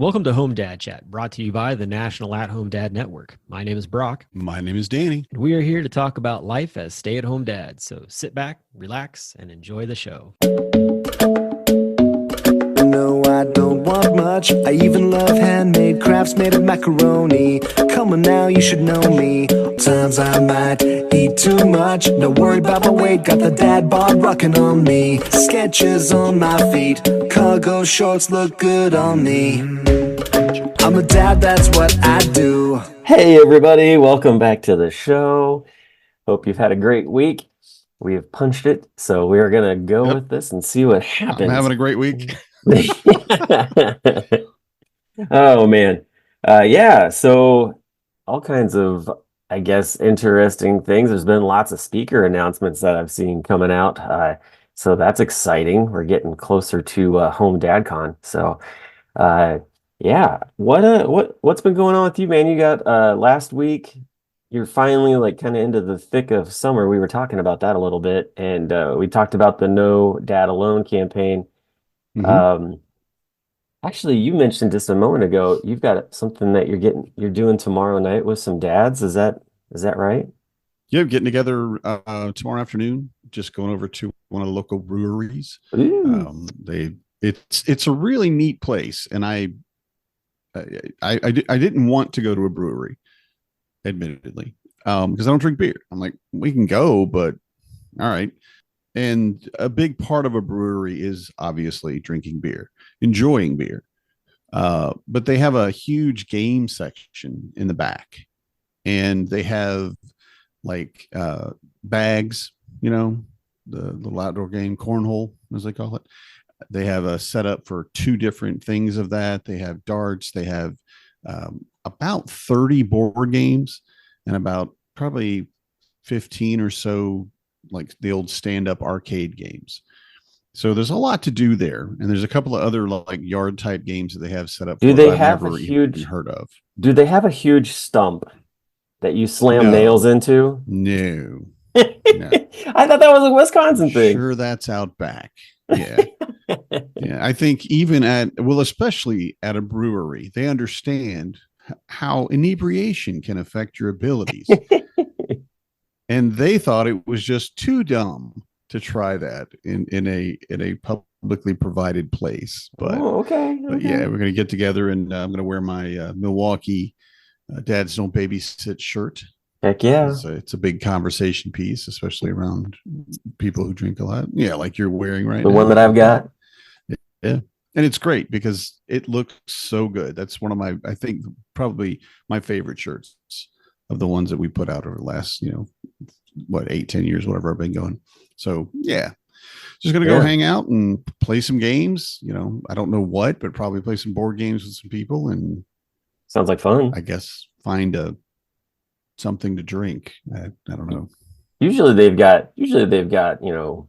Welcome to Home Dad Chat, brought to you by the National At-Home Dad Network. My name is Brock, My name is Danny. and we are here to talk about life as stay-at-home dads. So sit back, relax, and enjoy the show. No, I don't want much. I even love handmade crafts made of macaroni. Come on now, you should know me. Times I might eat too much. No worry about my weight. Got the dad bod rocking on me. Sketches on my feet. Cargo shorts look good on me. I'm a dad, that's what I do. Hey everybody, welcome back to the show. Hope you've had a great week. We have punched it, so we are gonna go with this and see what happens. I'm having a great week. Oh man. So all kinds of, I guess, interesting things. There's been lots of speaker announcements that I've seen coming out. So that's exciting. We're getting closer to Home DadCon. So what's been going on with you, man? You got last week, you're finally like kind of into the thick of summer. We were talking about that a little bit, and we talked about the No Dad Alone campaign. Mhm. Actually, you mentioned just a moment ago, you've got something that you're doing tomorrow night with some dads. Is that right? Yeah, getting together tomorrow afternoon. Just going over to one of the local breweries. Ooh. It's a really neat place, and I didn't want to go to a brewery, admittedly, because I don't drink beer. I'm like, we can go, but all right. And a big part of a brewery is obviously drinking beer, enjoying beer. But they have a huge game section in the back, and they have like bags, the little outdoor game, cornhole, as they call it. They have a setup for two different things of that. They have darts. They have about 30 board games and about probably 15 or so like the old stand-up arcade games. So there's a lot to do there, and there's a couple of other like yard type games that they have set up Do for they that I've have a never even huge heard of. do they have a huge stump that you slam No, nails into? no, no. I thought that was a Wisconsin I'm thing. sure that's out back. Yeah. Yeah. I think even especially at a brewery, they understand how inebriation can affect your abilities. And they thought it was just too dumb to try that in a publicly provided place. But, okay. but yeah, we're going to get together, and I'm going to wear my Milwaukee Dads Don't Babysit shirt. Heck yeah. It's a big conversation piece, especially around people who drink a lot. Yeah, like you're wearing right The now. one that I've got. Yeah. And it's great because it looks so good. That's one of I think probably my favorite shirts of the ones that we put out over the last, 8-10 years, whatever I've been going. So yeah, just gonna go hang out and play some games. I don't know what, but probably play some board games with some people, and sounds like fun. I guess find something to drink. I don't know. Usually they've got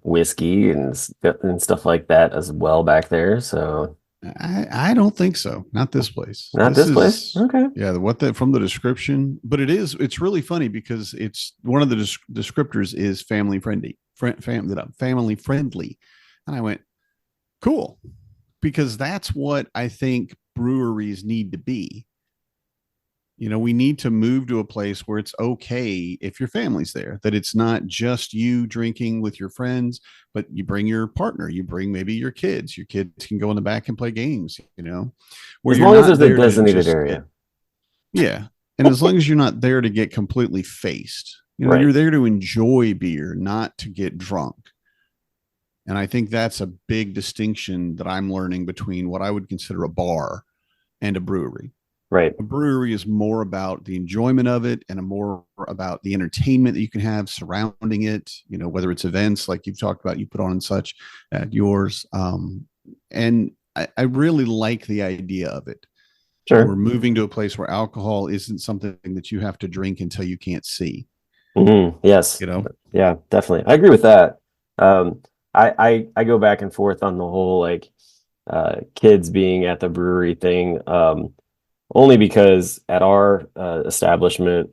whiskey and stuff like that as well back there. So I don't think so. Not this place. Not this place. Okay. Yeah, from the description, but it's really funny because it's one of the descriptors is family friendly, family friendly, and I went, cool, because that's what I think breweries need to be. We need to move to a place where it's okay if your family's there, that it's not just you drinking with your friends, but you bring your partner, you bring maybe your kids. Your kids can go in the back and play games, as long as there's a designated area. Yeah. And as long as you're not there to get completely faced, Right. You're there to enjoy beer, not to get drunk. And I think that's a big distinction that I'm learning between what I would consider a bar and a brewery. Right. A brewery is more about the enjoyment of it and more about the entertainment that you can have surrounding it, whether it's events like you've talked about, you put on and such at yours. And I really like the idea of it. Sure. We're moving to a place where alcohol isn't something that you have to drink until you can't see. Mm-hmm. Yes. Yeah, definitely. I agree with that. I go back and forth on the whole kids being at the brewery thing. Only because at our establishment,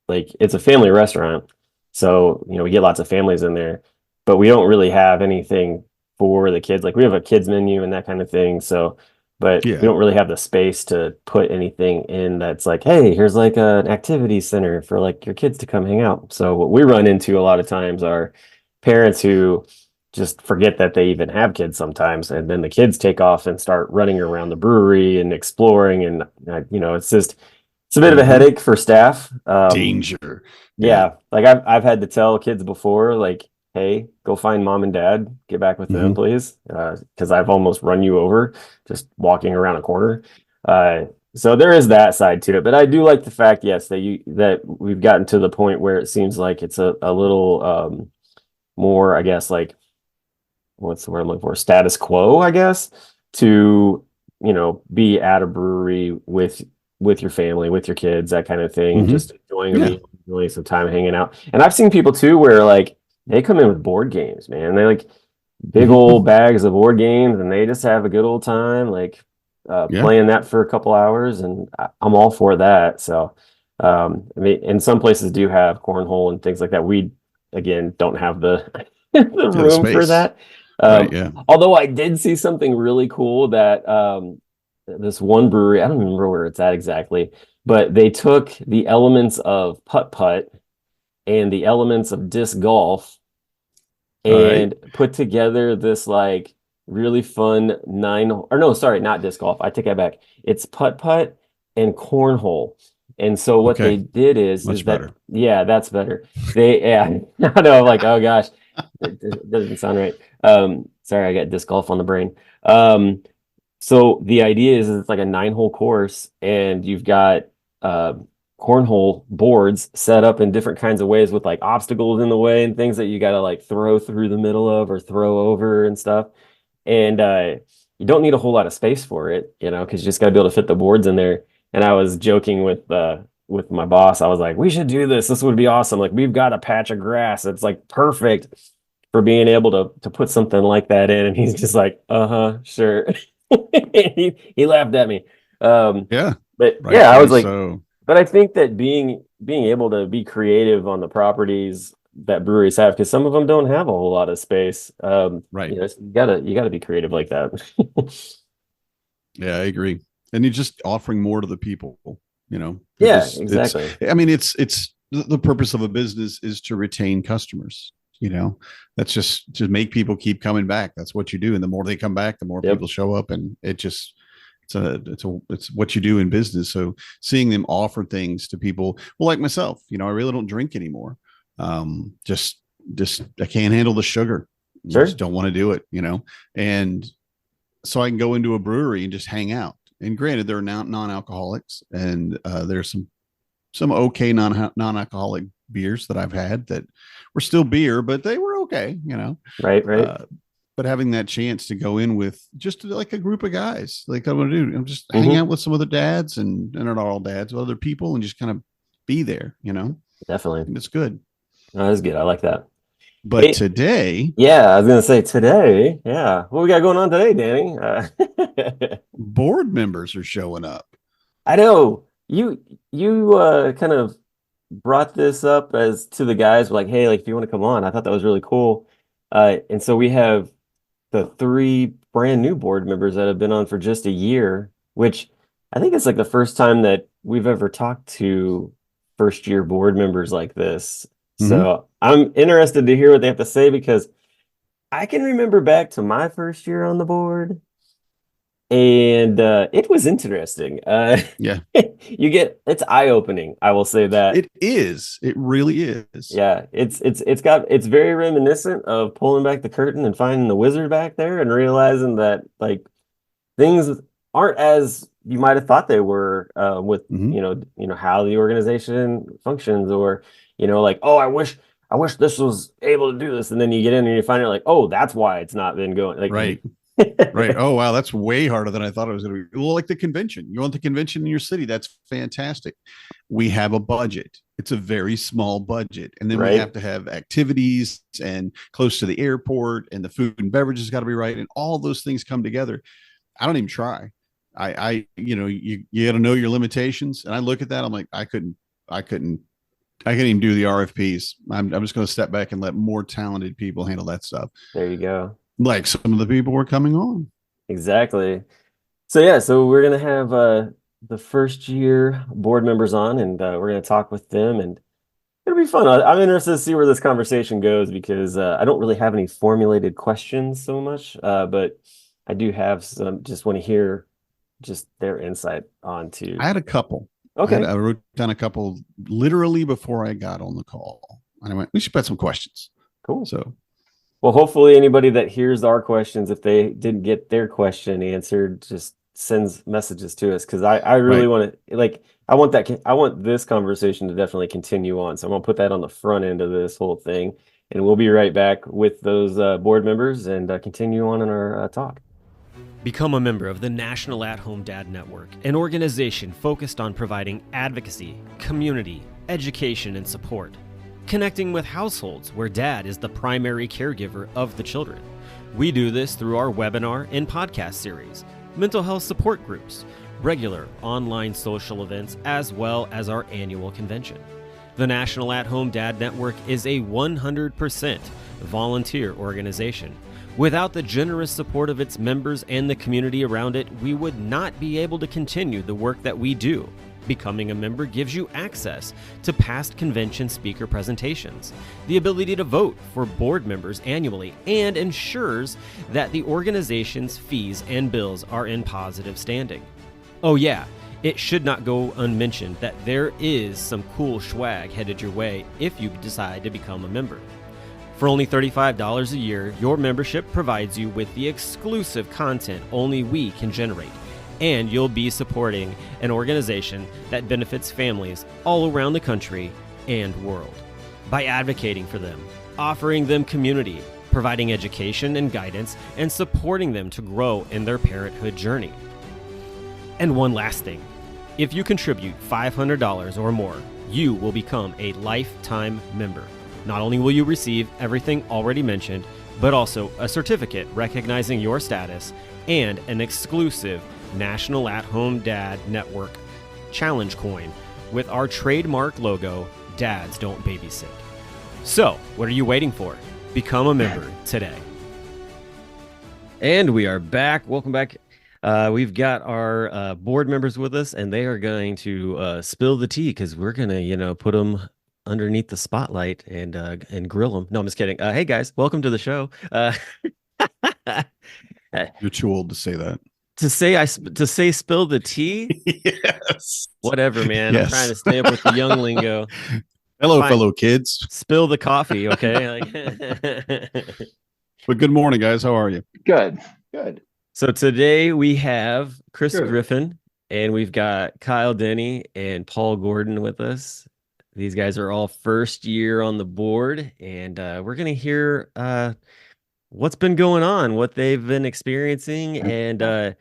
it's a family restaurant. So, we get lots of families in there, but we don't really have anything for the kids. Like we have a kids menu and that kind of thing. So but we don't really have the space to put anything in that's like, hey, here's like an activity center for like your kids to come hang out. So what we run into a lot of times are parents who just forget that they even have kids sometimes, and then the kids take off and start running around the brewery and exploring, and it's a bit of a headache for staff. Danger. Yeah, like I've had to tell kids before, like, hey, go find mom and dad, get back with them, please, because I've almost run you over just walking around a corner. So there is that side to it, but I do like the fact, yes, that we've gotten to the point where it seems like it's a little more, I guess, like, what's the word I'm looking for? Status quo, I guess, to, be at a brewery with your family, with your kids, that kind of thing, and just enjoying a meal, enjoying some time hanging out. And I've seen people too where like they come in with board games, man. They like big old bags of board games, and they just have a good old time, like playing that for a couple hours, and I'm all for that. So, I mean, and some places do have cornhole and things like that. We, again, don't have the the room for that. Although I did see something really cool that this one brewery, I don't remember where it's at exactly, but they took the elements of putt-putt and the elements of disc golf and put together this like really fun not disc golf. I take that back. It's putt-putt and cornhole. And so what they did is better. Yeah, that's better. I know, I'm like, oh gosh, it doesn't sound right. Sorry, I got disc golf on the brain. So the idea is it's like a 9-hole course, and you've got cornhole boards set up in different kinds of ways with like obstacles in the way and things that you got to like throw through the middle of or throw over and stuff. And you don't need a whole lot of space for it, because you just got to be able to fit the boards in there. And I was joking with my boss. I was like, we should do this. This would be awesome. Like, we've got a patch of grass that's like perfect for being able to put something like that in. And he's just like, sure. he laughed at me. But I was like, but I think that being able to be creative on the properties that breweries have, because some of them don't have a whole lot of space. You gotta be creative like that. Yeah, I agree. And you're just offering more to the people, Yeah, exactly. I mean, it's the purpose of a business is to retain customers. That's just to make people keep coming back. That's what you do. And the more they come back, the more people show up, and it's what you do in business. So seeing them offer things to people, well, like myself, I really don't drink anymore. Just I can't handle the sugar. Sure. Just don't want to do it, and so I can go into a brewery and just hang out. And granted, they're non-alcoholics, and there's some okay non-alcoholic beers that I've had that were still beer, but they were okay, Right. But having that chance to go in with just like a group of guys, like I'm going to do, I'm just hang out with some other dads and not all dads, but other people, and just kind of be there, Definitely. And it's good. No, that's good. I like that. But today, I was gonna say today, what we got going on today, Danny? Board members are showing up. I know you kind of brought this up as to the guys, like, hey, like if you want to come on. I thought that was really cool. And so we have the 3 brand new board members that have been on for just a year, which I think it's like the first time that we've ever talked to first year board members like this. So I'm interested to hear what they have to say, because I can remember back to my first year on the board, and it was interesting. It's eye-opening. I will say that it is. It really is. Yeah, it's very reminiscent of pulling back the curtain and finding the wizard back there and realizing that like things aren't as you might have thought they were with how the organization functions, or like, oh, I wish this was able to do this, and then you get in and you find out like, oh, that's why it's not been going like right. Oh, wow, that's way harder than I thought it was going to be. Well, like the convention, you want the convention in your city, that's fantastic. We have a budget. It's a very small budget, and then we have to have activities and close to the airport, and the food and beverages got to be right, and all those things come together. I don't even try. I you got to know your limitations, and I look at that, I'm like, I couldn't even do the RFPs. I'm just going to step back and let more talented people handle that stuff. There you go. Like some of the people were coming on. Exactly. So we're gonna have the first year board members on, and we're gonna talk with them, and it'll be fun. I'm interested to see where this conversation goes because I don't really have any formulated questions so much, but I do have some. Just want to hear just their insight onto. I had a couple. Okay, I wrote down a couple literally before I got on the call. And I went, we should put some questions. cool. So, Well, hopefully anybody that hears our questions, if they didn't get their question answered, just sends messages to us because I really right. want to like I want that I want this conversation to definitely continue on. So I'm gonna put that on the front end of this whole thing, and we'll be right back with those board members and continue on in our talk. Become a member of the National At Home Dad Network, an organization focused on providing advocacy, community, education, and support. Connecting with households where dad is the primary caregiver of the children. We do this through our webinar and podcast series, mental health support groups, regular online social events, as well as our annual convention. The National At Home Dad Network is a 100% volunteer organization. Without the generous support of its members and the community around it, we would not be able to continue the work that we do. Becoming a member gives you access to past convention speaker presentations, the ability to vote for board members annually, and ensures that the organization's fees and bills are in positive standing. Oh yeah, it should not go unmentioned that there is some cool swag headed your way if you decide to become a member. For only $35 a year, your membership provides you with the exclusive content only we can generate, and you'll be supporting an organization that benefits families all around the country and world. By advocating for them, offering them community, providing education and guidance, and supporting them to grow in their parenthood journey. And one last thing, if you contribute $500 or more, you will become a lifetime member. Not only will you receive everything already mentioned, but also a certificate recognizing your status and an exclusive National At Home Dad Network challenge coin with our trademark logo, Dads Don't Babysit. So, what are you waiting for? Become a member today. And we are back. Welcome back. We've got our board members with us, and they are going to spill the tea because we're going to, put them underneath the spotlight and grill them. No, I'm just kidding. Hey guys, welcome to the show. You're too old to say that. To say spill the tea? Yes. Whatever, man. Yes. I'm trying to stay up with the young lingo. Hello, Fine. fellow kids. Spill the coffee, okay? But good morning, guys. How are you? Good. So today we have Chris Griffin, and we've got Kyle Denny and Paul Gordon with us. These guys are all first year on the board, and we're going to hear what's been going on, what they've been experiencing, and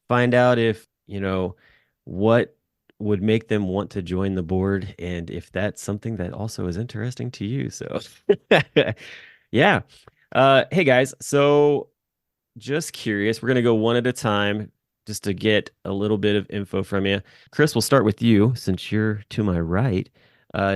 find out if, what would make them want to join the board, and if that's something that also is interesting to you. So, yeah. Hey, guys. So just curious, we're going to go one at a time just to get a little bit of info from you. Chris, we'll start with you since you're to my right.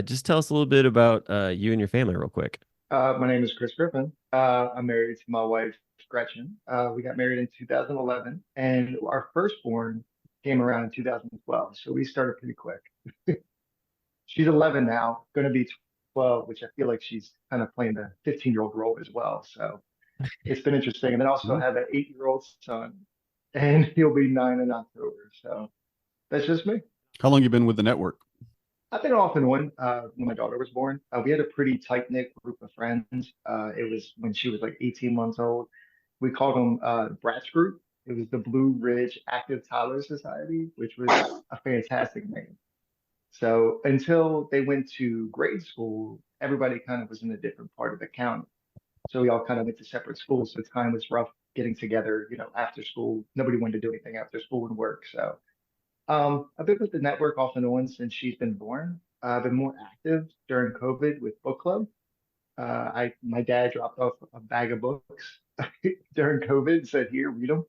Just tell us a little bit about you and your family real quick. My name is Chris Griffin. I'm married to my wife, Gretchen. We got married in 2011, and our firstborn came around in 2012. So we started pretty quick. She's 11 now, going to be 12, which I feel like she's kind of playing the 15-year-old role as well. So it's been interesting. And then also have an 8-year-old son, and he'll be 9 in October. So that's just me. How long you been with the network? I've been off and on when my daughter was born. We had a pretty tight-knit group of friends. It was when she was like 18 months old. We called them Bratz Group. It was the Blue Ridge Active Toddler Society, which was a fantastic name. So until they went to grade school, everybody kind of was in a different part of the county. So we all kind of went to separate schools. So time was rough getting together, after school. Nobody wanted to do anything after school and work. So I've been with the network off and on since she's been born. I've been more active during COVID with book club. My dad dropped off a bag of books during COVID and said, "Here, read them."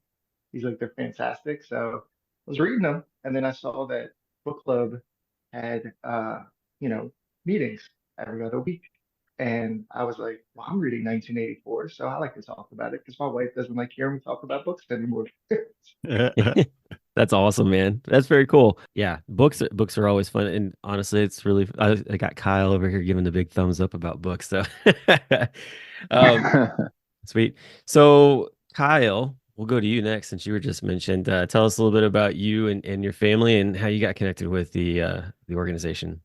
He's like, "They're fantastic." So I was reading them, and then I saw that book club had meetings every other week, And I was like, well, I'm reading 1984, so I like to talk about it because my wife doesn't like hearing me talk about books anymore. That's awesome, man. That's very cool. Yeah, books are always fun, and honestly, it's really. I got Kyle over here giving the big thumbs up about books, so um, sweet. So, Kyle, we'll go to you next since you were just mentioned. Tell us a little bit about you and your family and how you got connected with the organization.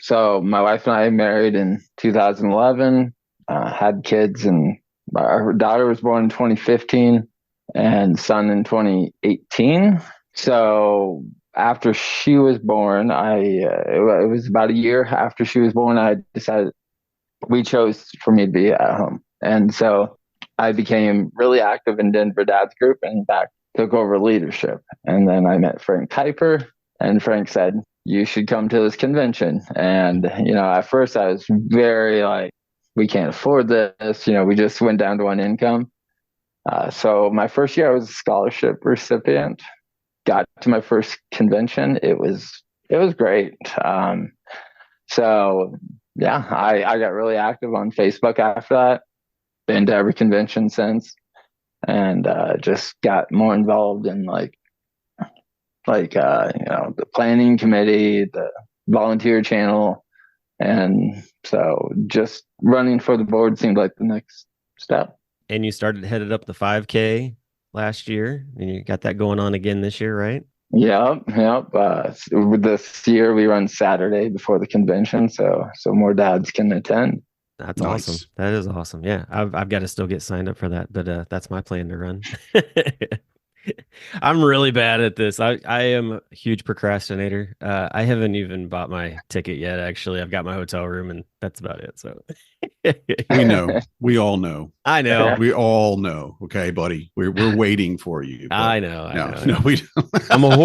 So my wife and I married in 2011, had kids, and our daughter was born in 2015 and son in 2018. So after she was born, it was about a year after she was born, I decided we chose for me to be at home. And so I became really active in Denver Dad's group and in fact took over leadership. And then I met Frank Kuiper, and Frank said, you should come to this convention. And, at first I was very like, we can't afford this. We just went down to one income. So my first year I was a scholarship recipient, got to my first convention. It was great. So yeah, I got really active on Facebook after that, been to every convention since, and just got more involved in the planning committee, the volunteer channel. And so just running for the board seemed like the next step. And you headed up the 5K last year, and you got that going on again this year, right? Yep. This year we run Saturday before the convention, so more dads can attend. That's nice. Awesome. That is awesome. Yeah, I've got to still get signed up for that, but that's my plan to run. I'm really bad at this. I am a huge procrastinator. I haven't even bought my ticket yet. Actually, I've got my hotel room, and that's about it. So we know. We all know. I know. We all know. Okay, buddy. We're waiting for you. I know. No, we don't. I'm a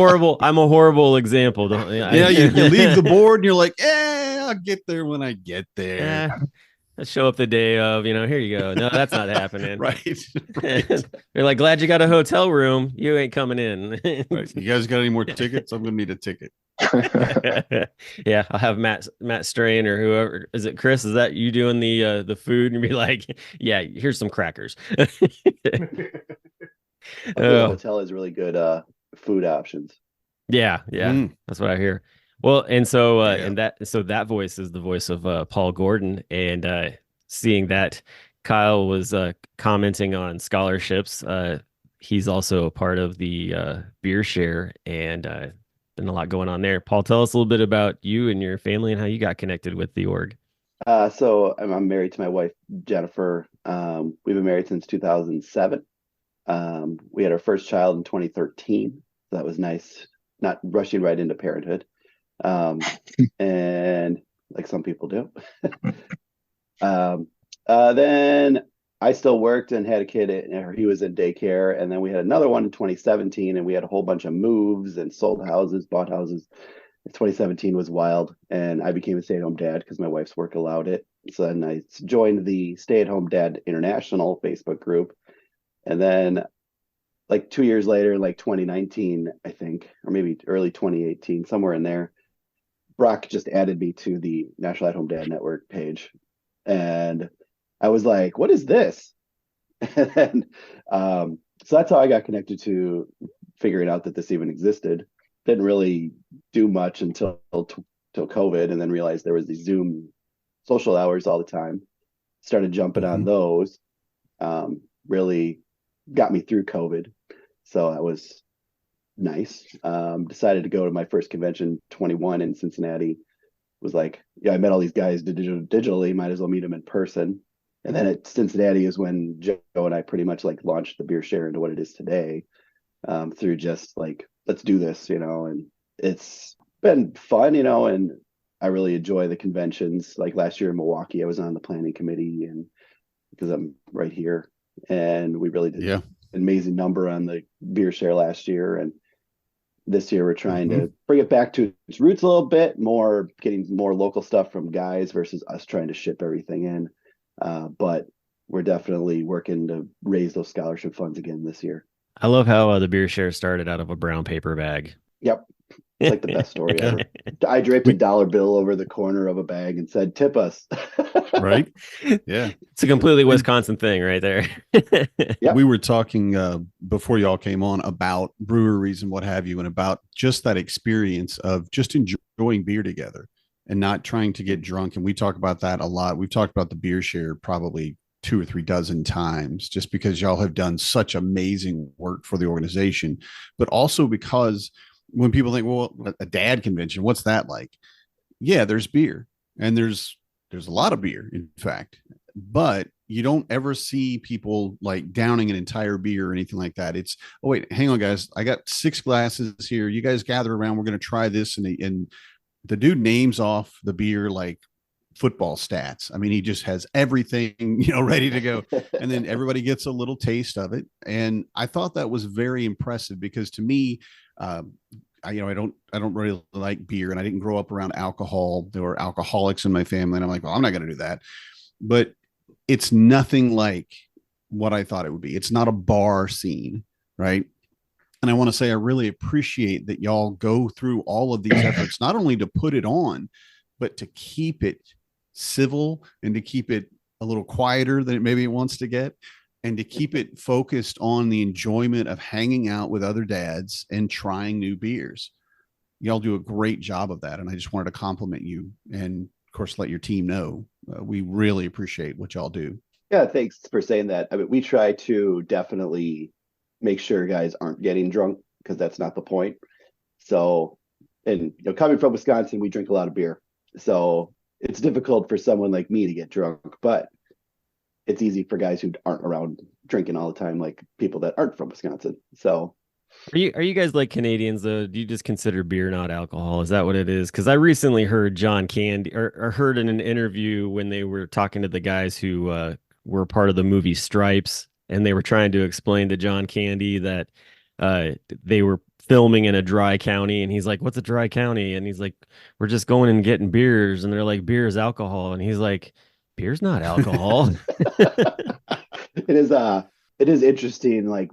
horrible example. Yeah, you leave the board and you're like, I'll get there when I get there. Let's show up the day of, here you go. No, that's not happening. Right. They're like, glad you got a hotel room. You ain't coming in. Right. You guys got any more tickets? I'm going to need a ticket. Yeah, I'll have Matt Strain or whoever. Is it Chris? Is that you doing the food? And be like, yeah, here's some crackers. The hotel has really good food options. Yeah. That's what I hear. Well, and so that voice is the voice of Paul Gordon, and seeing that Kyle was commenting on scholarships, he's also a part of the Beer Share, and been a lot going on there. Paul, tell us a little bit about you and your family and how you got connected with the org. So I'm married to my wife, Jennifer. We've been married since 2007. We had our first child in 2013. So that was nice, not rushing right into parenthood. And like some people do. Then I still worked and had a kid, he was in daycare, and then we had another one in 2017, and we had a whole bunch of moves and sold houses, bought houses. 2017 was wild, and I became a stay-at-home dad because my wife's work allowed it. So then I joined the Stay-at-Home Dad International Facebook group, and then like 2 years later, like 2019, I think, or maybe early 2018, somewhere in there, Brock just added me to the National At-Home Dad Network page. And I was like, what is this? And then, so that's how I got connected to figuring out that this even existed. Didn't really do much until COVID, and then realized there was these Zoom social hours all the time. Started jumping on those. Really got me through COVID. So that was nice. Decided to go to my first convention, 21 in Cincinnati. Was like, yeah, I met all these guys digitally, might as well meet them in person. And then at Cincinnati is when Joe and I pretty much like launched the Beer Share into what it is today, through just like, let's do this, and it's been fun, and I really enjoy the conventions. Like last year in Milwaukee, I was on the planning committee, and because I'm right here, and we really did an amazing number on the Beer Share last year. And this year we're trying to bring it back to its roots a little bit more, getting more local stuff from guys versus us trying to ship everything in. But we're definitely working to raise those scholarship funds again this year. I love how the Beer Share started out of a brown paper bag. Yep. It's like the best story ever. I draped a dollar bill over the corner of a bag and said, "Tip us." Right? Yeah. It's a completely Wisconsin thing right there. Yep. We were talking before y'all came on about breweries and what have you, and about just that experience of just enjoying beer together and not trying to get drunk. And we talk about that a lot. We've talked about the beer share probably 2 or 3 dozen times, just because y'all have done such amazing work for the organization, but also because when people think, well, a dad convention, what's that like? Yeah, there's beer, and there's a lot of beer, in fact, but you don't ever see people like downing an entire beer or anything like that. It's, oh wait, hang on, guys, I got 6 glasses here. You guys gather around. We're going to try this, and the dude names off the beer like football stats. I mean, he just has everything, ready to go. And then everybody gets a little taste of it. And I thought that was very impressive, because to me, I don't really like beer, and I didn't grow up around alcohol. There were alcoholics in my family, and I'm like, well, I'm not going to do that. But it's nothing like what I thought it would be. It's not a bar scene, right? And I want to say I really appreciate that y'all go through all of these efforts, not only to put it on, but to keep it civil and to keep it a little quieter than maybe it wants to get, and to keep it focused on the enjoyment of hanging out with other dads and trying new beers. Y'all do a great job of that. And I just wanted to compliment you, and of course, let your team know we really appreciate what y'all do. Yeah, thanks for saying that. I mean, we try to definitely make sure guys aren't getting drunk, because that's not the point. So, and coming from Wisconsin, we drink a lot of beer. So it's difficult for someone like me to get drunk, but it's easy for guys who aren't around drinking all the time, like people that aren't from Wisconsin. So Are you guys like Canadians though? Do you just consider beer not alcohol? Is that what it is? Because I recently heard John Candy, or heard in an interview when they were talking to the guys who were part of the movie Stripes, and they were trying to explain to John Candy that they were filming in a dry county, and he's like, "What's a dry county?" And he's like, "We're just going and getting beers," and they're like, "Beer is alcohol," and he's like, "Beer's not alcohol." it is interesting. Like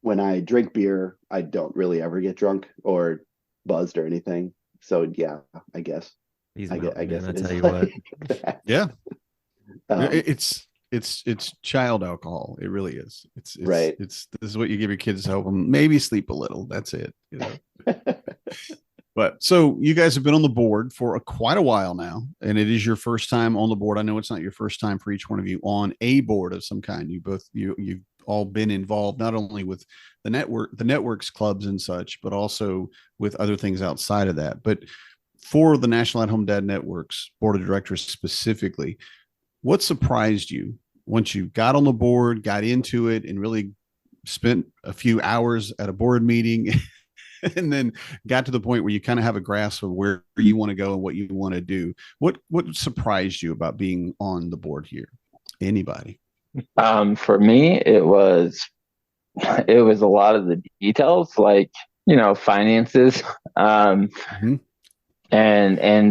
when I drink beer, I don't really ever get drunk or buzzed or anything. So yeah, I guess. I guess I tell you what. Yeah. It's child alcohol. It really is. It's right. This is what you give your kids to help them maybe sleep a little. That's it. But so you guys have been on the board for quite a while now, and it is your first time on the board. I know it's not your first time for each one of you on a board of some kind. You've all been involved not only with the networks clubs and such, but also with other things outside of that. But for the National at Home Dad Network's board of directors specifically, what surprised you once you got on the board, got into it, and really spent a few hours at a board meeting and then got to the point where you kind of have a grasp of where you want to go and what you want to do? What surprised you about being on the board here? Anybody? For me, it was a lot of the details, like, finances, and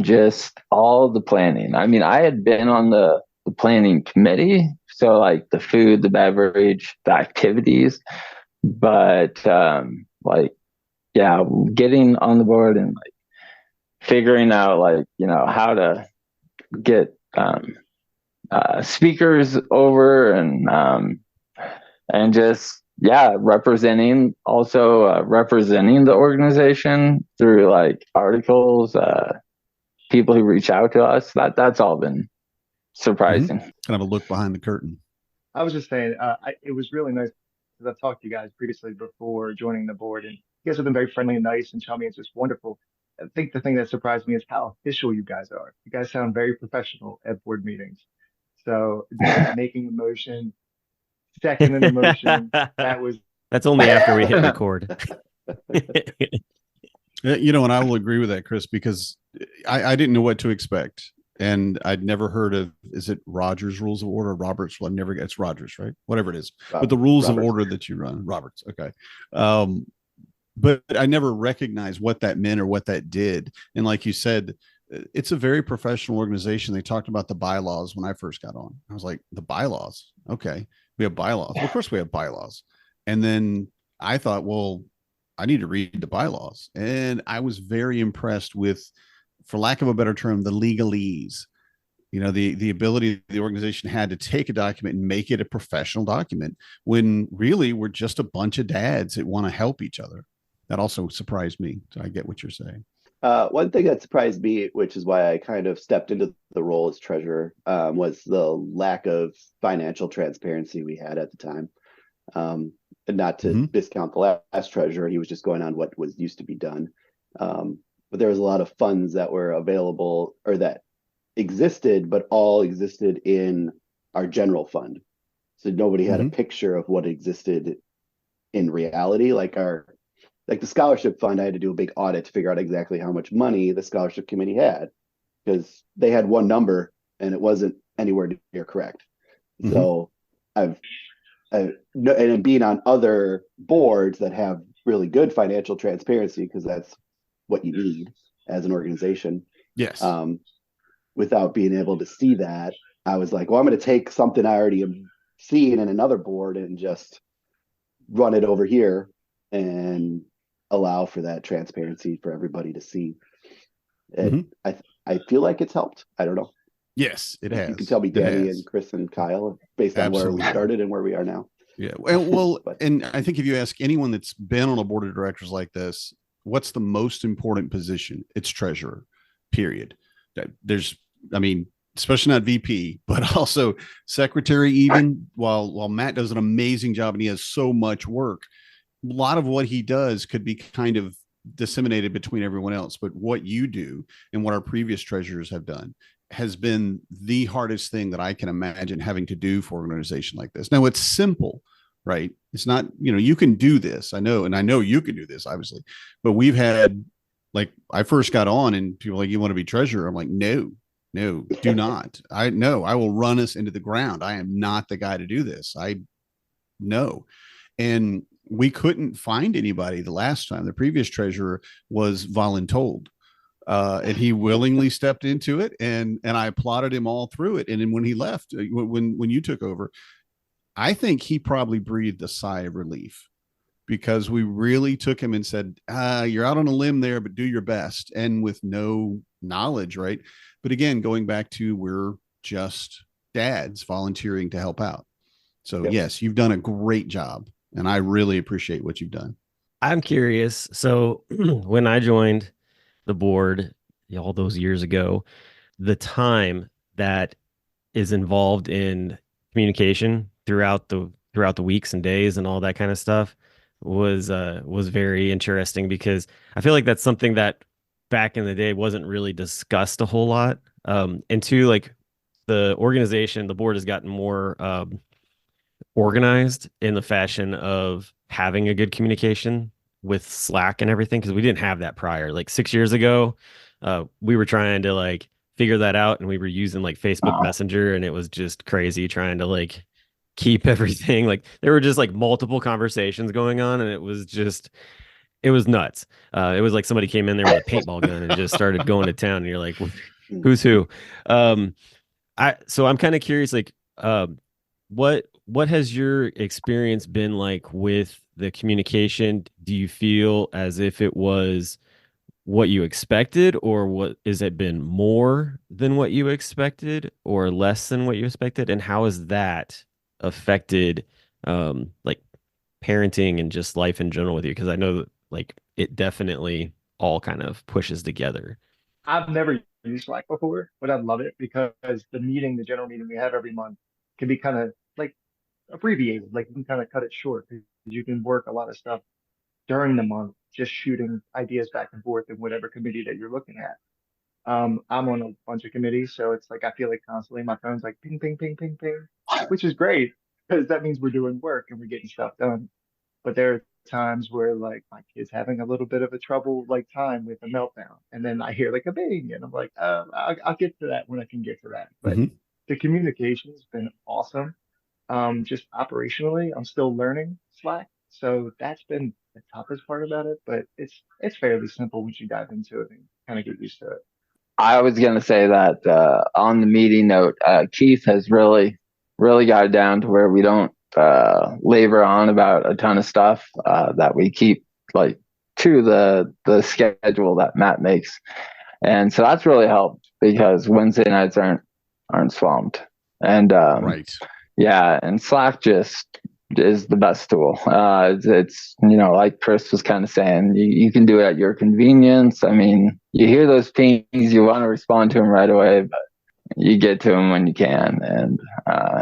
just all the planning. I mean, I had been on the planning committee, so like the food, the beverage, the activities, but getting on the board and like figuring out how to get speakers over, and just representing the organization through like articles, people who reach out to us. That's all been surprising. Mm-hmm. Kind of a look behind the curtain. I was just saying, it was really nice because I've talked to you guys previously before joining the board, and you guys have been very friendly and nice and chummy. It's just wonderful. I think the thing that surprised me is how official you guys are. You guys sound very professional at board meetings. So making a motion, seconding the motion, that's only after we hit record. And I will agree with that, Chris, because I didn't know what to expect. And I'd never heard of, is it Rogers Rules of Order, Roberts? Well, it's Rogers, right? Whatever it is. But the rules of order that you run, Roberts. Okay. But I never recognized what that meant or what that did. And like you said, it's a very professional organization. They talked about the bylaws when I first got on. I was like, the bylaws? Okay. We have bylaws. Well, of course we have bylaws. And then I thought, well, I need to read the bylaws. And I was very impressed with, for lack of a better term, the legalese. The ability the organization had to take a document and make it a professional document, when really we're just a bunch of dads that want to help each other. That also surprised me. So I get what you're saying. One thing that surprised me, which is why I kind of stepped into the role as treasurer, was the lack of financial transparency we had at the time. And not to discount the last treasurer, he was just going on what was used to be done. But there was a lot of funds that were available, or that existed, but all existed in our general fund. So nobody had a picture of what existed in reality. Like the scholarship fund, I had to do a big audit to figure out exactly how much money the scholarship committee had, because they had one number and it wasn't anywhere near correct. So and being on other boards that have really good financial transparency, because that's what you need as an organization. Yes. Without being able to see that, I was like, well, I'm going to take something I already am seeing in another board and just run it over here and allow for that transparency for everybody to see. And I feel like it's helped. I don't know. Yes, it has. You can tell me Danny and Chris and Kyle, based on where we started and where we are now. Yeah. Well, and I think if you ask anyone that's been on a board of directors like this, what's the most important position? It's treasurer, period. Especially not VP, but also secretary, even while Matt does an amazing job and he has so much work, a lot of what he does could be kind of disseminated between everyone else. But what you do and what our previous treasurers have done has been the hardest thing that I can imagine having to do for an organization like this. Now, it's simple, right? It's not, you can do this. I know, and I know you can do this, obviously. But we've had, like, I first got on and people were like, you want to be treasurer? I'm like, no, do not. I will run us into the ground. I am not the guy to do this. No. And we couldn't find anybody the last time. The previous treasurer was voluntold. And he willingly stepped into it, and I applauded him all through it. And then when he left, when you took over, I think he probably breathed a sigh of relief, because we really took him and said, you're out on a limb there, but do your best. And with no knowledge, right? But again, going back to, we're just dads volunteering to help out. So yes, you've done a great job, and I really appreciate what you've done. I'm curious. So when I joined the board all those years ago, the time that is involved in communication throughout the weeks and days and all that kind of stuff was very interesting, because I feel like that's something that back in the day wasn't really discussed a whole lot. And two, like, the organization, the board has gotten more organized in the fashion of having a good communication with Slack and everything, because we didn't have that prior. Like 6 years ago, we were trying to like figure that out, and we were using like Facebook Messenger, and it was just crazy trying to like keep everything. Like, there were just like multiple conversations going on, and it was nuts. It was like somebody came in there with a paintball gun and just started going to town, and you're like, who's who? So I'm kind of curious, like, what has your experience been like with the communication? Do you feel as if it was what you expected, or what is it been more than what you expected, or less than what you expected? And how has that affected like parenting and just life in general with you? Because I know that, like, it definitely all kind of pushes together. I've never used Slack before, but I love it because the general meeting we have every month can be kind of like abbreviated. Like, you can kind of cut it short, because you can work a lot of stuff during the month, just shooting ideas back and forth in whatever committee that you're looking at. I'm on a bunch of committees, so it's like I feel like constantly my phone's like ping, ping, ping, ping, ping, which is great because that means we're doing work and we're getting stuff done. But there are times where like my kid's having a little bit of a trouble like time with a meltdown, and then I hear like a bang, and I'm like, I'll get to that when I can get to that. But the communication has been awesome. Just operationally, I'm still learning Slack, so that's been the toughest part about it. But it's fairly simple once you dive into it and kind of get used to it. I was going to say that on the meeting note, Keith has really got it down to where we don't labor on about a ton of stuff, that we keep like to the schedule that Matt makes. And so that's really helped because Wednesday nights aren't swamped. And right. Yeah, and Slack just is the best tool. It's like Chris was kind of saying, you can do it at your convenience. I mean, you hear those pings, you want to respond to them right away, but you get to them when you can, and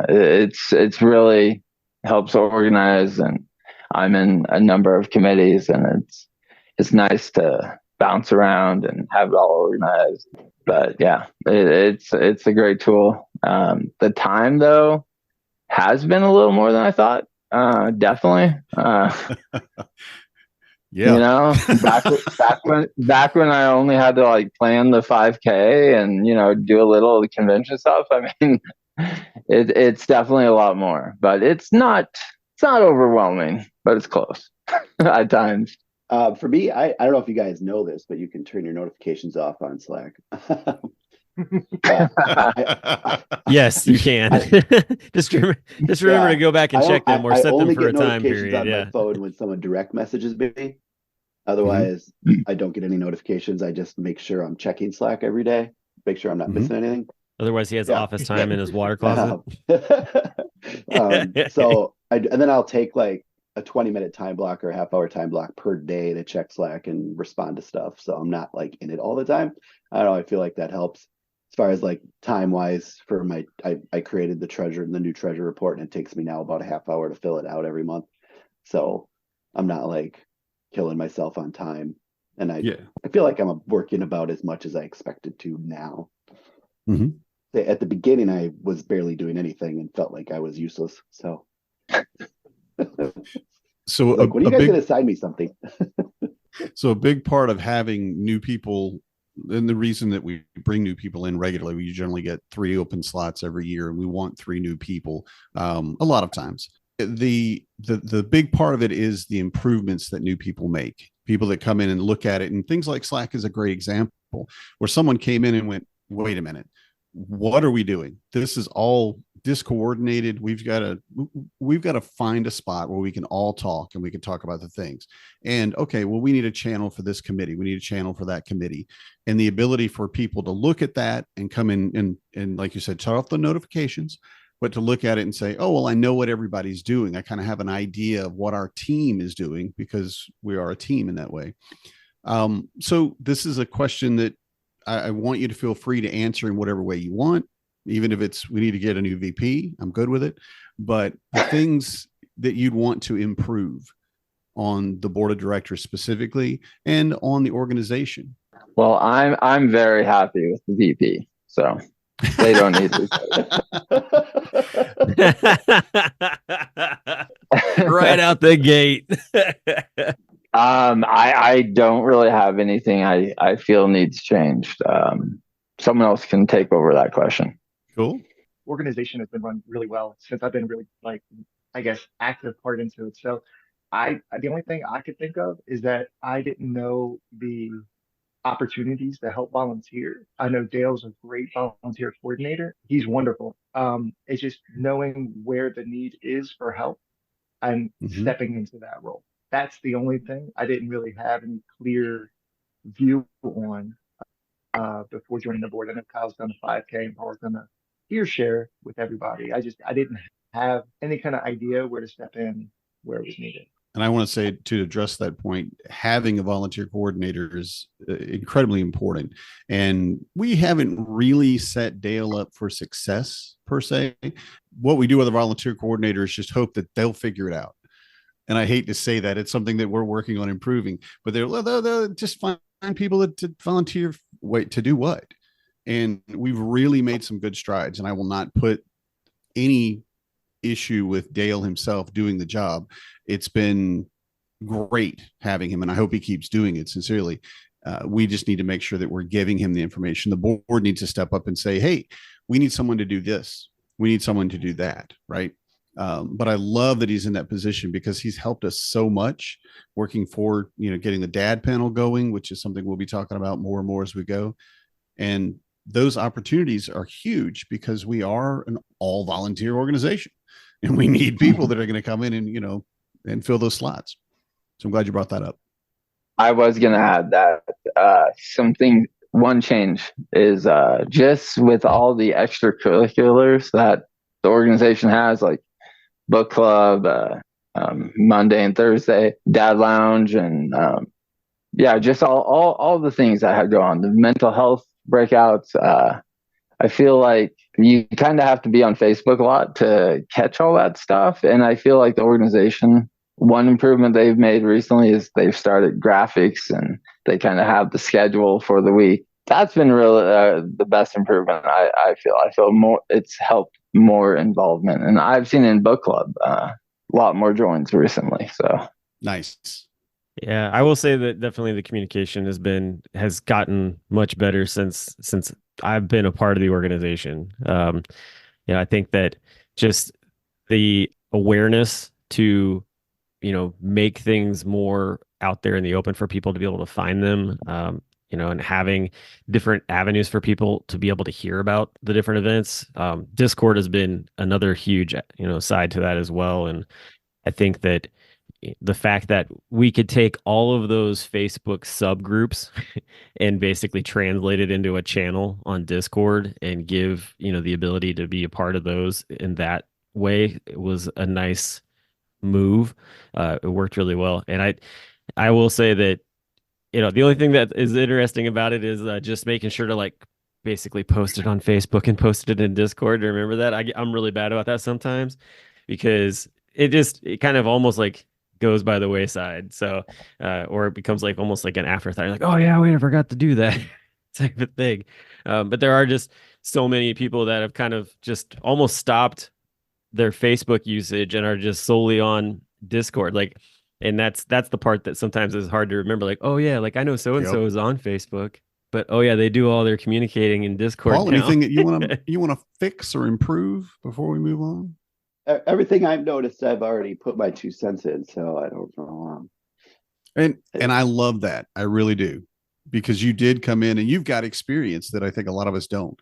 it's really helps organize. And I'm in a number of committees, and it's nice to bounce around and have it all organized. But yeah, it's a great tool. The time though has been a little more than I thought. Definitely. Yeah. Back when I only had to like plan the 5K and do a little of the convention stuff. I mean, it's definitely a lot more, but it's not overwhelming, but it's close at times. For me, I don't know if you guys know this, but you can turn your notifications off on Slack. Yes, you can. Just remember to go back and check them or set them for a time period. On my phone when someone direct messages me. Otherwise, I don't get any notifications. I just make sure I'm checking Slack every day, make sure I'm not missing anything. Otherwise, he has office time in his water closet. And then I'll take like a 20-minute time block or a half-hour time block per day to check Slack and respond to stuff. So I'm not like in it all the time. I don't know. I feel like that helps as far as like time-wise for I created the new treasure report, and it takes me now about a half hour to fill it out every month. So I'm not like killing myself on time. And I feel like I'm working about as much as I expected to now. At the beginning, I was barely doing anything and felt like I was useless. So like, when are you guys going to assign me something? So a big part of having new people, and the reason that we bring new people in regularly, we generally get 3 open slots every year, and we want 3 new people a lot of times. The big part of it is the improvements that new people make. People that come in and look at it, and things like Slack is a great example where someone came in and went, wait a minute, what are we doing? This is all discoordinated. We've got to find a spot where we can all talk and we can talk about the things. And okay, well, we need a channel for this committee. We need a channel for that committee. And the ability for people to look at that and come in and like you said, turn off the notifications, but to look at it and say, oh, well, I know what everybody's doing. I kind of have an idea of what our team is doing because we are a team in that way. So this is a question that I want you to feel free to answer in whatever way you want, even if it's, we need to get a new VP, I'm good with it. But the things that you'd want to improve on the board of directors specifically and on the organization. Well, I'm very happy with the VP, so they don't need to. Right out the gate. I don't really have anything I feel needs changed. Someone else can take over that question. Cool. Organization has been run really well since I've been really active part into it. So the only thing I could think of is that I didn't know the opportunities to help volunteer. I know Dale's a great volunteer coordinator. He's wonderful. It's just knowing where the need is for help and stepping into that role. That's the only thing I didn't really have any clear view on before joining the board. I know Kyle's done a 5K and Paul's done a peer share with everybody. I didn't have any kind of idea where to step in where it was needed. And I want to say, to address that point, having a volunteer coordinator is incredibly important. And we haven't really set Dale up for success per se. What we do with a volunteer coordinator is just hope that they'll figure it out. And I hate to say that, it's something that we're working on improving, but they'll just find people to volunteer. Wait, to do what? And we've really made some good strides, and I will not put any issue with Dale himself doing the job. It's been great having him, and I hope he keeps doing it sincerely. We just need to make sure that we're giving him the information. The board needs to step up and say, hey, we need someone to do this. We need someone to do that. Right. But I love that he's in that position because he's helped us so much working for, getting the dad panel going, which is something we'll be talking about more and more as we go. And those opportunities are huge because we are an all volunteer organization and we need people that are going to come in and, and fill those slots. So I'm glad you brought that up. I was gonna add that one change is just with all the extracurriculars that the organization has, like book club, Monday and Thursday, dad lounge, and yeah, just all the things that have go on, the mental health breakouts. I feel like you kind of have to be on Facebook a lot to catch all that stuff. And I feel like the organization, one improvement they've made recently is they've started graphics and they kind of have the schedule for the week. That's been really the best improvement. I feel more, it's helped more involvement. And I've seen in book club a lot more joins recently. So nice. Yeah, I will say that definitely the communication has gotten much better since I've been a part of the organization. I think that just the awareness to, make things more out there in the open for people to be able to find them, and having different avenues for people to be able to hear about the different events. Discord has been another huge, side to that as well. And I think that the fact that we could take all of those Facebook subgroups and basically translate it into a channel on Discord and give, the ability to be a part of those in that way, it was a nice move. It worked really well. And I will say that, the only thing that is interesting about it is just making sure to like basically post it on Facebook and post it in Discord. Remember that? I'm really bad about that sometimes because it kind of almost like goes by the wayside. So, or it becomes like almost like an afterthought. You're like, oh yeah, wait, I forgot to do that type of thing. But there are just so many people that have kind of just almost stopped their Facebook usage and are just solely on Discord. Like, and that's the part that sometimes is hard to remember. Like, oh yeah, like I know so and so is on Facebook, but oh yeah, they do all their communicating in Discord. Paul, anything that you want to fix or improve before we move on? Everything I've noticed, I've already put my 2 cents in, so I don't know. And I love that. I really do, because you did come in and you've got experience that I think a lot of us don't.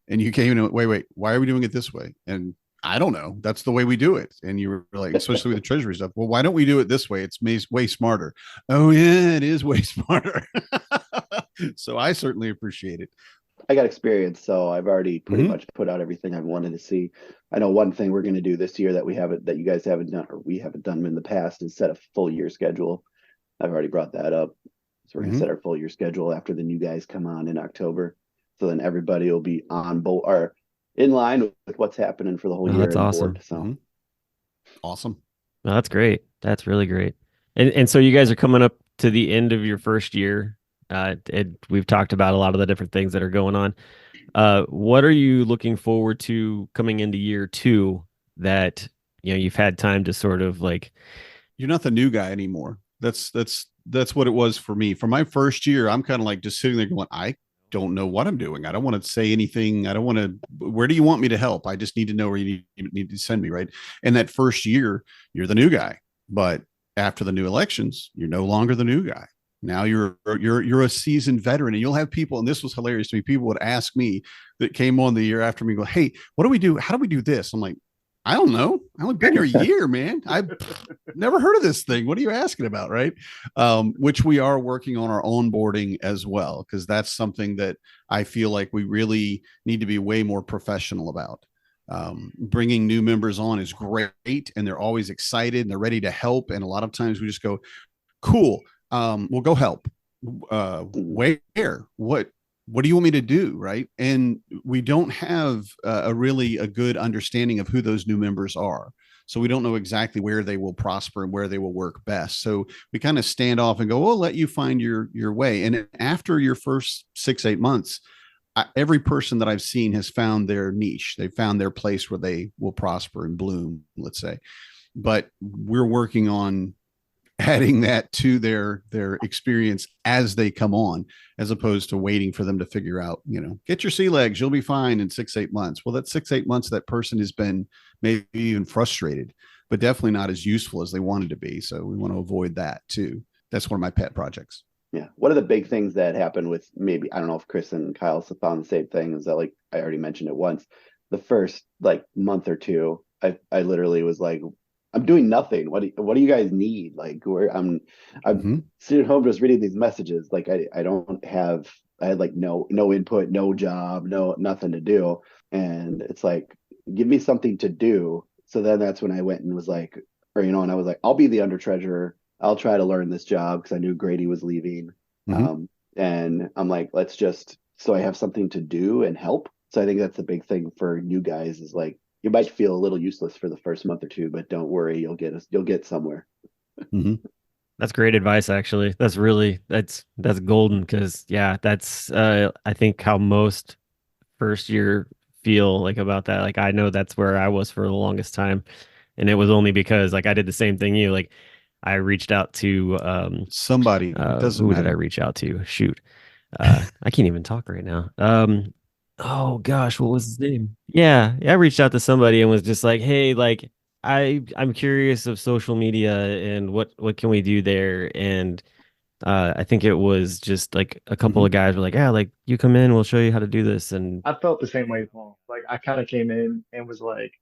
And you came in and wait, why are we doing it this way? And I don't know. That's the way we do it. And you were like, especially with the treasury stuff. Well, why don't we do it this way? It's way smarter. Oh yeah, it is way smarter. So I certainly appreciate it. I got experience, so I've already pretty much put out everything I wanted to see. I know one thing we're going to do this year that you guys haven't done, or we haven't done in the past, is set a full year schedule. I've already brought that up. So we're going to set our full year schedule after the new guys come on in October. So then everybody will be on board or in line with what's happening for the whole year. That's awesome. Board, so awesome. No, that's great. That's really great. And so you guys are coming up to the end of your first year. We've talked about a lot of the different things that are going on. What are you looking forward to coming into year 2 that you've had time to sort of like? You're not the new guy anymore. That's what it was for me. For my first year, I'm kind of like just sitting there going, I don't know what I'm doing. I don't want to say anything. I don't want to. Where do you want me to help? I just need to know where you need to send me, right? And that first year, you're the new guy. But after the new elections, you're no longer the new guy. Now you're a seasoned veteran, and you'll have people, and this was hilarious to me. People would ask me that came on the year after me, go, "Hey, what do we do? How do we do this?" I'm like, I don't know. I've only been here a year, man. I've never heard of this thing. What are you asking about, right? Which we are working on our onboarding as well, because that's something that I feel like we really need to be way more professional about. Bringing new members on is great, and they're always excited and they're ready to help. And a lot of times we just go, cool. We'll go help. Where? What do you want me to do? Right. And we don't have a good understanding of who those new members are. So we don't know exactly where they will prosper and where they will work best. So we kind of stand off and go, we'll let you find your way. And after your first 6-8 months, every person that I've seen has found their niche. They've found their place where they will prosper and bloom, let's say. But we're working on adding that to their experience as they come on, as opposed to waiting for them to figure out, get your sea legs, you'll be fine in 6-8 months. Well, that 6-8 months, that person has been maybe even frustrated, but definitely not as useful as they wanted to be. So we want to avoid that too. That's one of my pet projects. Yeah. One of the big things that happened with, maybe, I don't know if Chris and Kyle found the same thing, is that, like, I already mentioned it once, the first like month or two, I literally was like, I'm doing nothing. What do you guys need? Like where I'm sitting at home just reading these messages. Like I don't have I had like no input, no job, no nothing to do. And it's like, give me something to do. So then that's when I went and was like, or and I was like, I'll be the under treasurer. I'll try to learn this job because I knew Grady was leaving. And I'm like, let's just so I have something to do and help. So I think that's the big thing for you guys is like you might feel a little useless for the first month or two, but don't worry, you'll get somewhere. That's great advice, actually. That's golden because yeah, that's I think how most first year feel like about that. Like I know that's where I was for the longest time. And it was only because like I did the same thing you like I reached out to somebody. It doesn't who matter. did I reach out to? Shoot. I can't even talk right now. Oh gosh, what was his name? Yeah, I reached out to somebody and was just like, "Hey, like I'm curious of social media and what can we do there?" And I think it was just like a couple of guys were like, "Yeah, like you come in, we'll show you how to do this." And I felt the same way, Paul. Like I kind of came in and was like,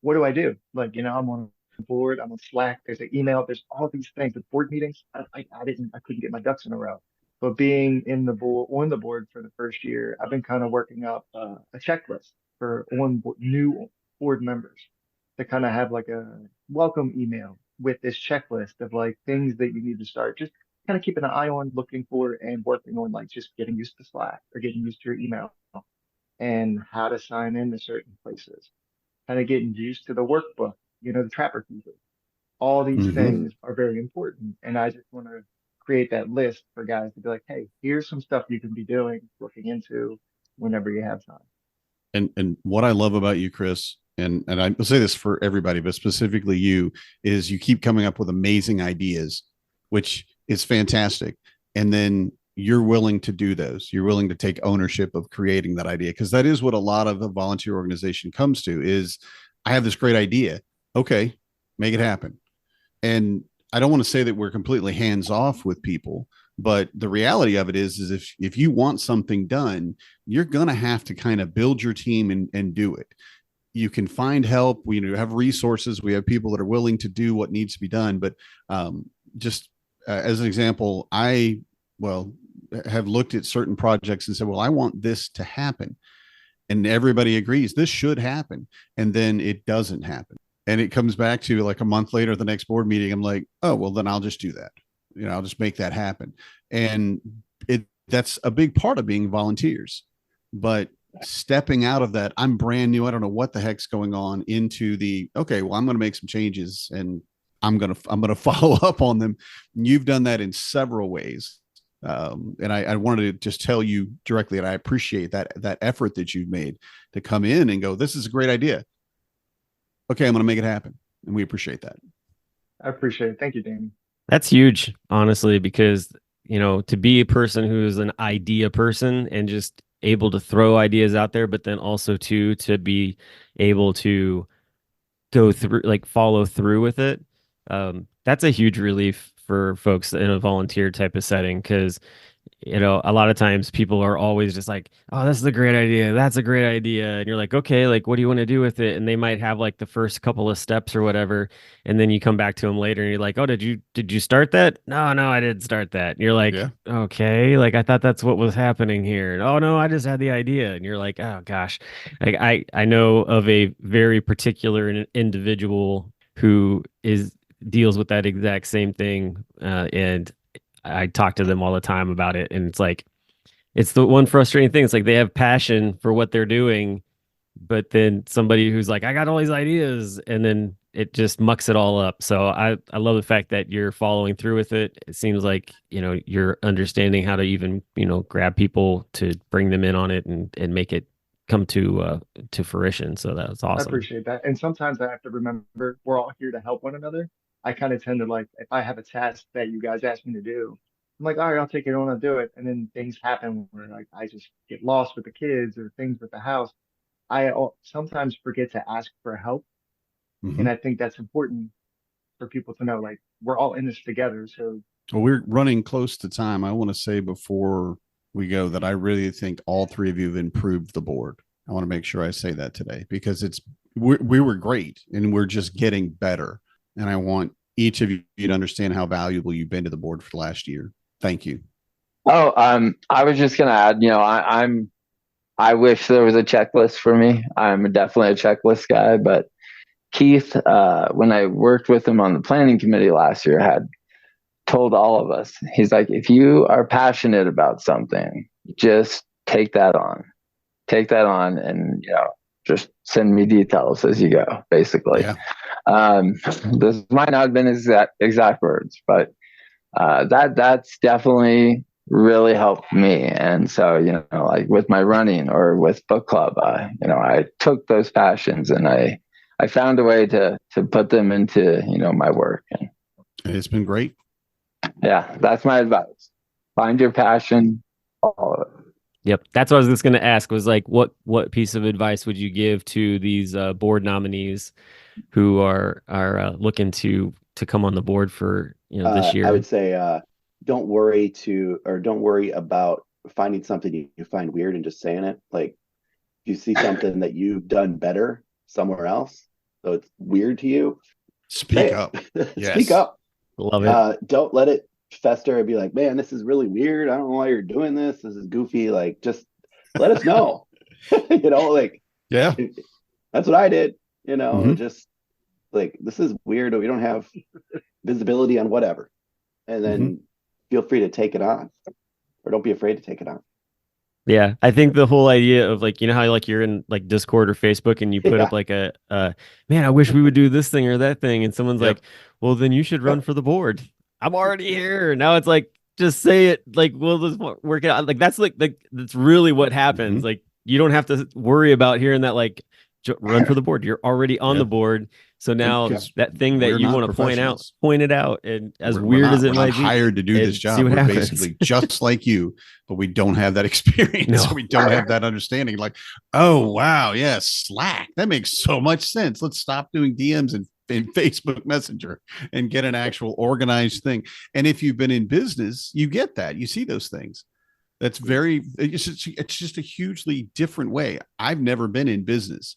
what do I do? Like, I'm on board, I'm on Slack, there's an email, there's all these things. The board meetings, I couldn't get my ducks in a row. But being in the board on the board for the first year, I've been kind of working up a checklist for new board members to kind of have like a welcome email with this checklist of like things that you need to start. Just kind of keeping an eye on, looking for, and working on like just getting used to Slack or getting used to your email and how to sign in to certain places, kind of getting used to the workbook, the trapper keeper. All these things are very important. And I just want to create that list for guys to be like, hey, here's some stuff you can be doing, looking into whenever you have time. And what I love about you, Chris, and I say this for everybody, but specifically you, is you keep coming up with amazing ideas, which is fantastic. And then you're willing to do those. You're willing to take ownership of creating that idea because that is what a lot of a volunteer organization comes to is I have this great idea. Okay, make it happen. And I don't want to say that we're completely hands off with people, but the reality of it is if you want something done, you're going to have to kind of build your team and do it. You can find help. We have resources. We have people that are willing to do what needs to be done. But just as an example, well, have looked at certain projects and said, well, I want this to happen. And everybody agrees this should happen. And then it doesn't happen. And it comes back to like a month later, the next board meeting, I'm like, oh, well, then I'll just do that. I'll just make that happen. And that's a big part of being volunteers. But stepping out of that, I'm brand new. I don't know what the heck's going on into okay, well, I'm going to make some changes and I'm going to follow up on them. And you've done that in several ways. And I wanted to just tell you directly, and I appreciate that effort that you've made to come in and go, this is a great idea. Okay, I'm going to make it happen. And we appreciate that. I appreciate it. Thank you, Danny. That's huge, honestly, because, to be a person who's an idea person and just able to throw ideas out there, but then also to be able to go through, like follow through with it. That's a huge relief for folks in a volunteer type of setting because a lot of times people are always just like, oh, this is a great idea. That's a great idea. And you're like, okay, like, what do you want to do with it? And they might have like the first couple of steps or whatever. And then you come back to them later and you're like, oh, did you start that? No, I didn't start that. And you're like, yeah. Okay, like, I thought that's what was happening here. And, oh no, I just had the idea. And you're like, oh gosh, like I know of a very particular individual who deals with that exact same thing. And I talk to them all the time about it. And it's the one frustrating thing. It's like they have passion for what they're doing, but then somebody who's like, I got all these ideas, and then it just mucks it all up. So I love the fact that you're following through with it. It seems like, you're understanding how to even, grab people to bring them in on it and make it come to fruition. So that's awesome. I appreciate that. And sometimes I have to remember we're all here to help one another. I kind of tend to like, if I have a task that you guys ask me to do, I'm like, all right, I'll take it on, I'll do it. And then things happen where like I just get lost with the kids or things with the house. Sometimes forget to ask for help. And I think that's important for people to know, like, we're all in this together. So, well, we're running close to time. I want to say before we go that I really think all three of you have improved the board. I want to make sure I say that today because we were great and we're just getting better. And I want each of you to understand how valuable you've been to the board for the last year. Thank you. Oh, I was just gonna add, I wish there was a checklist for me. I'm definitely a checklist guy, but Keith, when I worked with him on the planning committee last year, had told all of us, he's like, if you are passionate about something, just take that on. Take that on and, just send me details as you go, basically. Yeah. This might not have been exact words, but that's definitely really helped me. And so, like with my running or with book club, I took those passions and I found a way to put them into, my work. And it's been great. Yeah, that's my advice. Find your passion, all of it. Yep. That's what I was just going to ask was like, what piece of advice would you give to these board nominees who are looking to come on the board for, this year? I would say, don't worry about finding something you find weird and just saying it. Like if you see something that you've done better somewhere else, so it's weird to you, speak up. Yes. Speak up. Love it. Don't let it fester and be like, man, this is really weird. I don't know why you're doing this. This is goofy. Like, just let us know. Yeah, that's what I did. Just like, this is weird. We don't have visibility on whatever. And then feel free to take it on, or don't be afraid to take it on. Yeah, I think the whole idea of like, how like you're in like Discord or Facebook and you put up like a man, I wish we would do this thing or that thing, and someone's like, well, then you should run for the board. I'm already here. Now it's like, just say it. Like, we'll just work it out. Like that's that's really what happens. Like you don't have to worry about hearing that like run for the board. You're already on the board. So now that thing that you want to point it out. And as weird as it might be, hired to do this job. We're basically just like you, but we don't have that experience. No. We don't have that understanding. Like, oh, wow. Yeah. Slack. That makes so much sense. Let's stop doing DMs and Facebook Messenger and get an actual organized thing. And if you've been in business, you get that. You see those things. It's just a hugely different way. I've never been in business.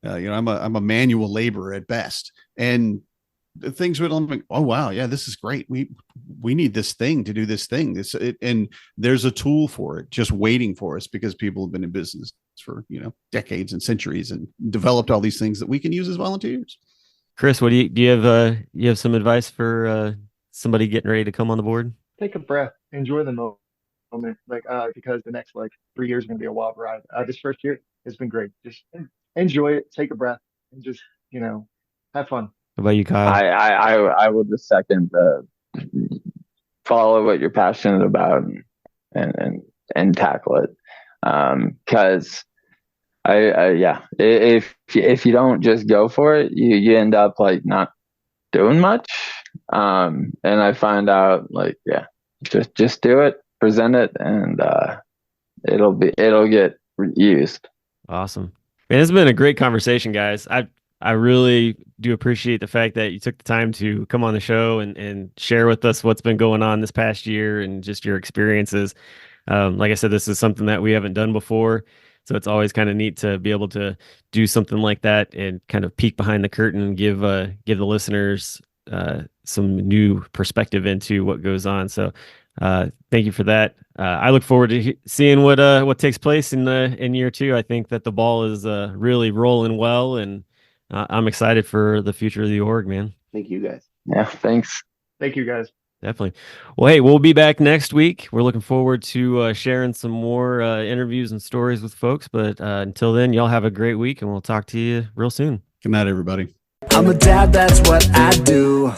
I'm a manual laborer at best, and the things would I'm like, oh wow, yeah, this is great. We need this thing to do this thing. And there's a tool for it just waiting for us because people have been in business for decades and centuries and developed all these things that we can use as volunteers. Chris, what do you have some advice for somebody getting ready to come on the board? Take a breath, enjoy the moment, because the next 3 years are going to be a wild ride. This first year has been great. Just enjoy it, take a breath, and just have fun. What about you, Kyle? I would just second the follow what you're passionate about and tackle it. Because if you don't just go for it, you end up not doing much. And I find out just do it, present it, and it'll get used. Awesome. Man, it's been a great conversation, guys. I really do appreciate the fact that you took the time to come on the show and share with us what's been going on this past year and just your experiences. Like I said, this is something that we haven't done before, so it's always kind of neat to be able to do something like that and kind of peek behind the curtain and give the listeners some new perspective into what goes on. So thank you for that. I look forward to seeing what takes place in year two. I think that the ball is really rolling well, and I'm excited for the future of the org, man. Thank you, guys. Yeah, thanks. Thank you, guys. Definitely. Well, hey, we'll be back next week. We're looking forward to sharing some more interviews and stories with folks. But until then, y'all have a great week, and we'll talk to you real soon. Good night, everybody. I'm a dad, that's what I do.